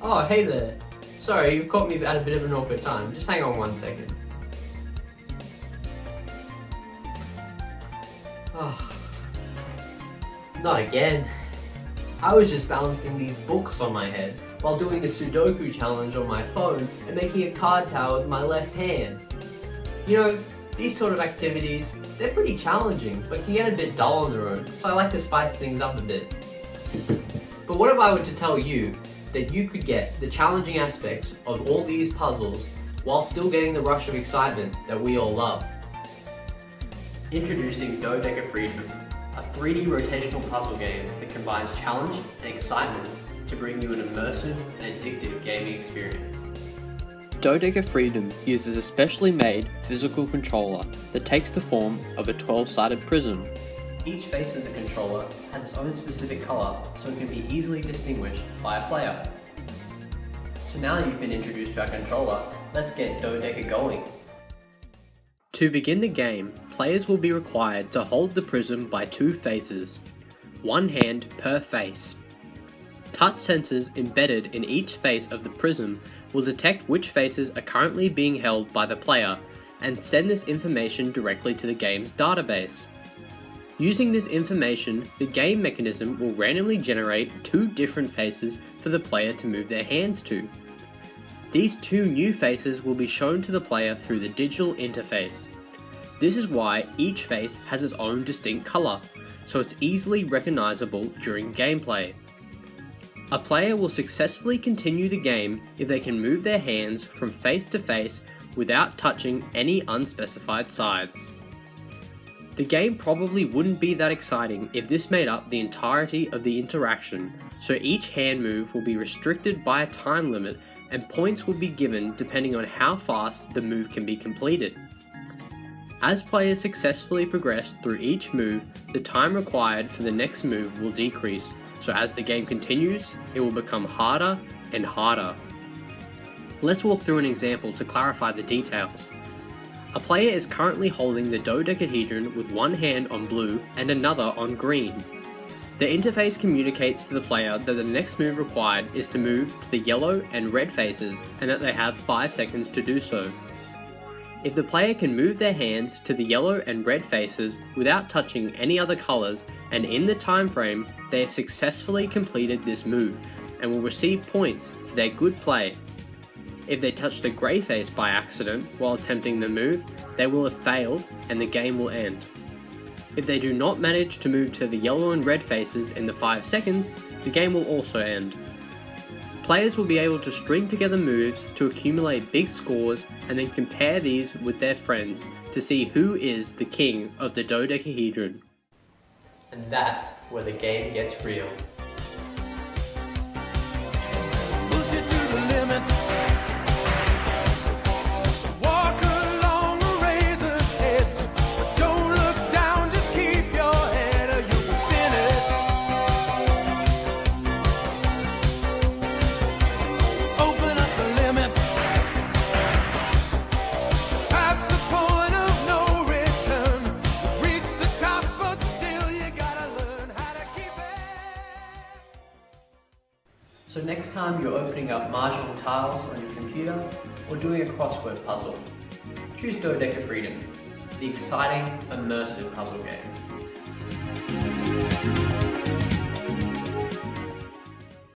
Oh, hey there. Sorry, you caught me at a bit of an awkward time. Just hang on 1 second. Oh, not again. I was just balancing these books on my head while doing the Sudoku challenge on my phone and making a card tower with my left hand. You know, these sort of activities, they're pretty challenging, but can get a bit dull on their own, so I like to spice things up a bit. But what if I were to tell you that you could get the challenging aspects of all these puzzles while still getting the rush of excitement that we all love? Introducing Dodecafreedom, a 3D rotational puzzle game that combines challenge and excitement to bring you an immersive and addictive gaming experience. Dodecafreedom uses a specially made physical controller that takes the form of a 12-sided prism. Each face of the controller has its own specific colour, so it can be easily distinguished by a player. So now that you've been introduced to our controller, let's get Dodeca going. To begin the game, players will be required to hold the prism by 2 faces, 1 hand per face. Touch sensors embedded in each face of the prism will detect which faces are currently being held by the player and send this information directly to the game's database. Using this information, the game mechanism will randomly generate 2 different faces for the player to move their hands to. These 2 new faces will be shown to the player through the digital interface. This is why each face has its own distinct colour, so it's easily recognisable during gameplay. A player will successfully continue the game if they can move their hands from face to face without touching any unspecified sides. The game probably wouldn't be that exciting if this made up the entirety of the interaction, so each hand move will be restricted by a time limit and points will be given depending on how fast the move can be completed. As players successfully progress through each move, the time required for the next move will decrease, so as the game continues, it will become harder and harder. Let's walk through an example to clarify the details. A player is currently holding the dodecahedron with 1 hand on blue and another on green. The interface communicates to the player that the next move required is to move to the yellow and red faces and that they have 5 seconds to do so. If the player can move their hands to the yellow and red faces without touching any other colours and in the time frame, they have successfully completed this move and will receive points for their good play. If they touch the grey face by accident while attempting the move, they will have failed and the game will end. If they do not manage to move to the yellow and red faces in the 5 seconds, the game will also end. Players will be able to string together moves to accumulate big scores and then compare these with their friends to see who is the king of the dodecahedron. And that's where the game gets real. Push it to the limit. Walk along the razor's edge. But don't look down, just keep your head or you'll be finished. Open up the limit. Past the point of no return. Reach the top, but still you gotta learn how to keep it. So next time you're opening up marginal tiles on your computer or doing a crossword puzzle, choose Dodecafreedom, the exciting, immersive puzzle game.